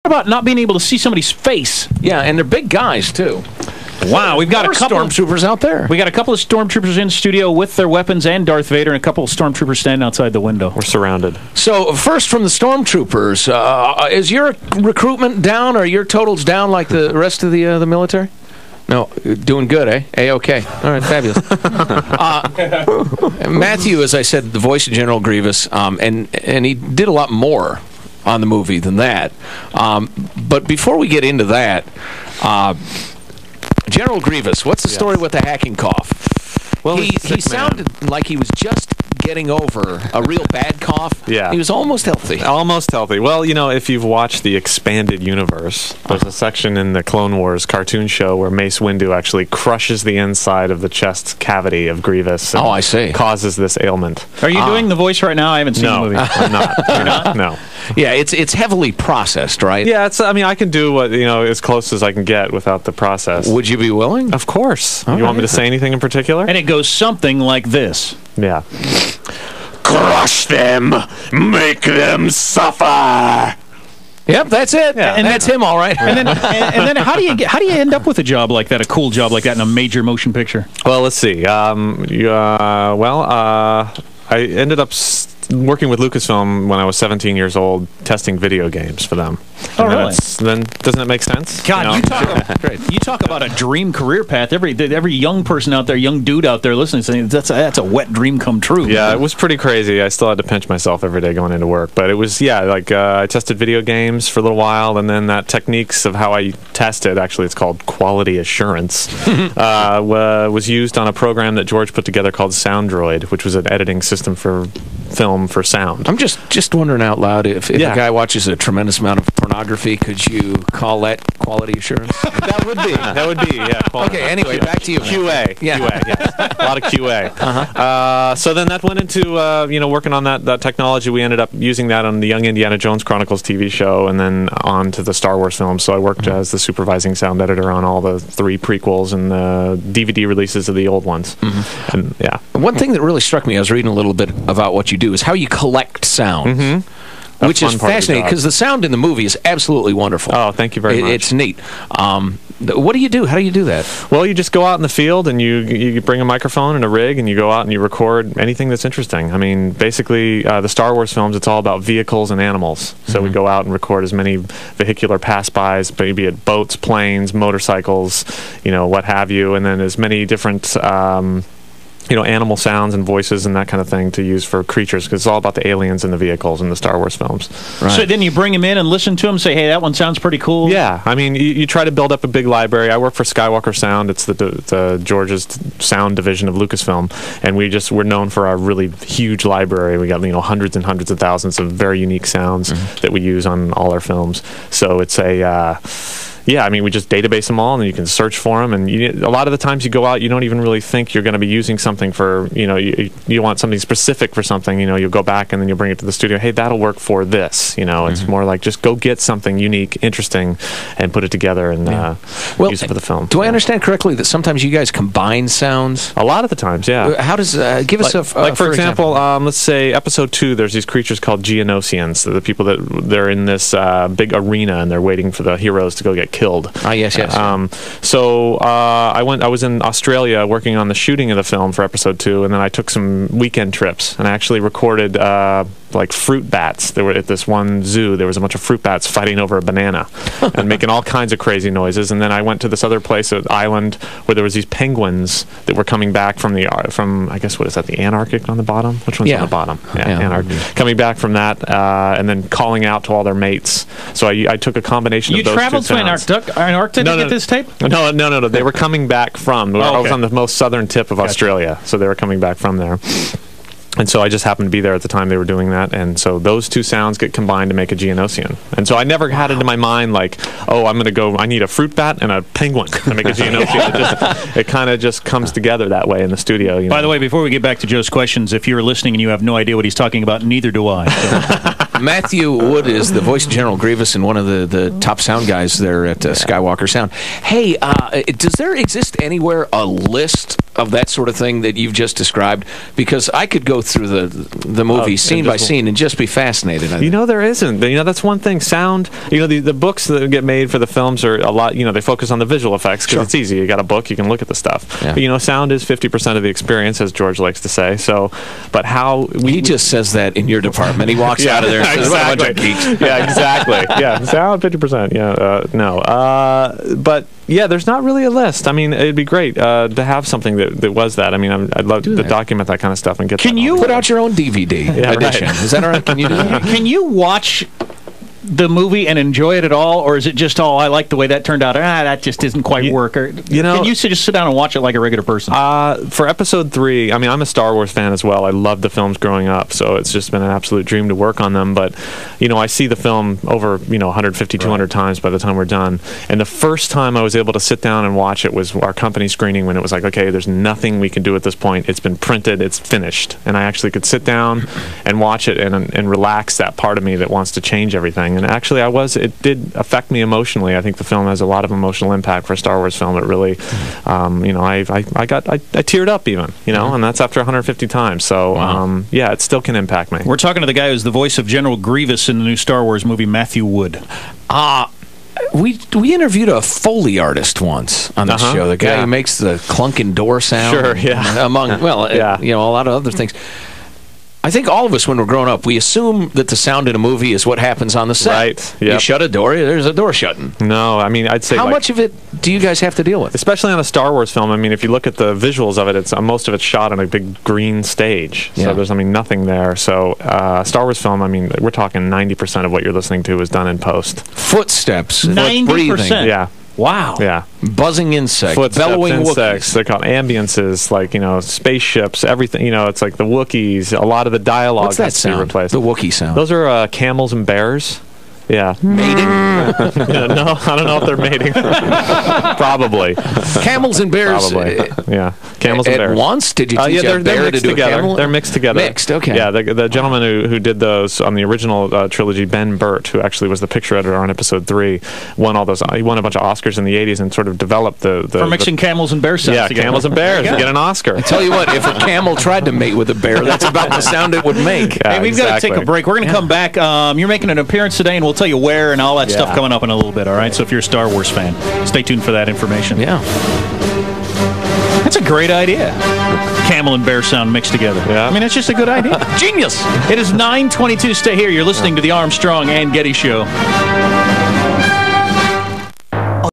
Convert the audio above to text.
about not being able to see somebody's face? Yeah, and they're big guys, too. Wow, we've got a couple stormtroopers out there. We got a couple of stormtroopers in studio with their weapons and Darth Vader, and a couple of stormtroopers standing outside the window. We're surrounded. So, first from the stormtroopers, is your recruitment down, or your totals down like the rest of the military? No, doing good, eh? A-okay. All right, fabulous. Matthew, as I said, the voice of General Grievous, and he did a lot more on the movie than that. But before we get into that, General Grievous, what's the story with the hacking cough? Well, he sounded like he was just getting over a real bad cough. Yeah. He was almost healthy. Almost healthy. Well, you know, if you've watched the expanded universe, there's a section in the Clone Wars cartoon show where Mace Windu actually crushes the inside of the chest cavity of Grievous. Oh, I see. Causes this ailment. Are you doing the voice right now? I haven't seen the movie. No, I'm not. You're not? No. Yeah, it's heavily processed, right? Yeah, it's. I mean, I can do what, you know, as close as I can get without the process. Would you be willing? Of course. All you want right. me to say anything in particular? And it goes something like this. Yeah. Crush them, make them suffer. Yep, that's it. Yeah. And that's him, all right. And then how do you end up with a job like that, a cool job like that in a major motion picture? Well, let's see. I ended up working with Lucasfilm when I was 17 years old, testing video games for them. Oh, really? Then doesn't it make sense? God, You know? you talk about a dream career path. Every young person out there, young dude out there listening, saying that's a wet dream come true. Yeah, it was pretty crazy. I still had to pinch myself every day going into work. But it was, I tested video games for a little while, and then that techniques of how I tested, actually it's called quality assurance, was used on a program that George put together called SoundDroid, which was an editing system for film for sound. I'm just wondering out loud, if a guy watches a tremendous amount of pornography, could you call that quality assurance? That would be, yeah. Okay, anyway, back to you. QA. Yeah. QA, yes. A lot of QA. So then that went into, working on that technology. We ended up using that on the Young Indiana Jones Chronicles TV show, and then on to the Star Wars films. So I worked as the supervising sound editor on all the 3 prequels and the DVD releases of the old ones. And yeah. One thing that really struck me, I was reading a little bit about what you do, is how you collect sounds. Which is fascinating, because the sound in the movie is absolutely wonderful. Oh, thank you very much. It's neat. What do you do? How do you do that? Well, you just go out in the field and you bring a microphone and a rig and you go out and you record anything that's interesting. I mean, basically, the Star Wars films, it's all about vehicles and animals. So we go out and record as many vehicular pass-bys, be it boats, planes, motorcycles, what have you, and then as many different animal sounds and voices and that kind of thing to use for creatures, because it's all about the aliens and the vehicles in the Star Wars films. Right. So then you bring them in and listen to them, say, hey, that one sounds pretty cool. Yeah, I mean, you try to build up a big library. I work for Skywalker Sound. It's the George's sound division of Lucasfilm, and we're known for our really huge library. We got hundreds and hundreds of thousands of very unique sounds that we use on all our films. So it's we just database them all, and you can search for them. And a lot of the times you go out, you don't even really think you're going to be using something for, you want something specific for something. You'll go back and then you'll bring it to the studio. Hey, that'll work for this. It's more like just go get something unique, interesting, and put it together and use it for the film. Do I understand correctly that sometimes you guys combine sounds? A lot of the times, yeah. How does give us for example, let's say episode 2. There's these creatures called Geonosians. They're the people they're in this big arena and they're waiting for the heroes to go get killed. Yes. I was in Australia working on the shooting of the film for episode 2, and then I took some weekend trips, and I actually recorded fruit bats. They were at this one zoo. There was a bunch of fruit bats fighting over a banana and making all kinds of crazy noises. And then I went to this other place, an island, where there was these penguins that were coming back from I guess, what is that, the Antarctic on the bottom? Which one's on the bottom? Antarctic. Coming back from that, and then calling out to all their mates. So I took a combination of those two sounds. You traveled to Antarctic to get this tape? No. They were coming back from. I was on the most southern tip of Australia, so they were coming back from there. And so I just happened to be there at the time they were doing that, and so those two sounds get combined to make a Geonosian. And so I never had it in my mind like, oh, I need a fruit bat and a penguin to make a Geonosian. It kind of just comes together that way in the studio. By the way, before we get back to Joe's questions, if you're listening and you have no idea what he's talking about, neither do I. So. Matthew Wood is the voice of General Grievous and one of the top sound guys there at Skywalker Sound. Hey, does there exist anywhere a list of that sort of thing that you've just described? Because I could go through the movie scene by scene and just be fascinated. There isn't. That's one thing. Sound. The books that get made for the films are a lot. They focus on the visual effects because it's easy. You got a book, you can look at the stuff. Yeah. But sound is 50% of the experience, as George likes to say. So, but how he just says that in your department. He walks out of there and says, "What a bunch of geeks." Yeah, exactly. Yeah, sound 50%. Yeah, no. But yeah, there's not really a list. It'd be great to have something that was that. I'd love to document that kind of stuff and get. Can you put out your own DVD edition? Right. Is that all right? Can you do that? Can you watch the movie and enjoy it at all, or is it just, I like the way that turned out, that just doesn't quite work? Or can you just sit down and watch it like a regular person? For episode 3, I'm a Star Wars fan as well. I loved the films growing up, so it's just been an absolute dream to work on them. But I see the film over 150, 200 times by the time we're done. And the first time I was able to sit down and watch it was our company screening, when it was like, okay, there's nothing we can do at this point. It's been printed, it's finished, and I actually could sit down and watch it and relax that part of me that wants to change everything. And actually, it did affect me emotionally. I think the film has a lot of emotional impact for a Star Wars film. It really, I teared up even, and that's after 150 times. So, it still can impact me. We're talking to the guy who's the voice of General Grievous in the new Star Wars movie, Matthew Wood. We interviewed a Foley artist once on the show. The guy who makes the clunking door sound. Sure, yeah. Among, a lot of other things. I think all of us, when we're growing up, we assume that the sound in a movie is what happens on the set. Right. Yep. You shut a door, there's a door shutting. No, I'd say... How much of it do you guys have to deal with? Especially on a Star Wars film. If you look at the visuals of it, most of it's shot on a big green stage. So there's, nothing there. So Star Wars film, we're talking 90% of what you're listening to is done in post. Footsteps. 90%? Breathing. Yeah. Wow. Yeah. Buzzing insects. Footsteps, bellowing insects. Wookiees. They're called ambiences, spaceships, everything. It's like the Wookiees. A lot of the dialogue What's that has to be sound? replaced. The Wookiee sound. Those are camels and bears. Yeah. Mating? No, I don't know if they're mating. Probably. Camels and bears. Probably. Yeah. Camels and bears. At once? Did you teach a bear to do a camel? They're mixed together. Mixed, okay. Yeah, the gentleman who did those on the original trilogy, Ben Burt, who actually was the picture editor on episode 3, won all those. He won a bunch of Oscars in the 80s and sort of developed for mixing camels and bear sounds together. Yeah, camels and bears. You get an Oscar. I tell you what, if a camel tried to mate with a bear, that's about the sound it would make. Yeah, hey, we've got to take a break. We're going to come back. You're making an appearance today, and we'll tell you where and all that stuff coming up in a little bit, all right? So if you're a Star Wars fan, stay tuned for that information. Yeah. That's a great idea. Camel and bear sound mixed together. Yeah. It's just a good idea. Genius. It is 9:22. Stay here. You're listening to the Armstrong and Getty Show.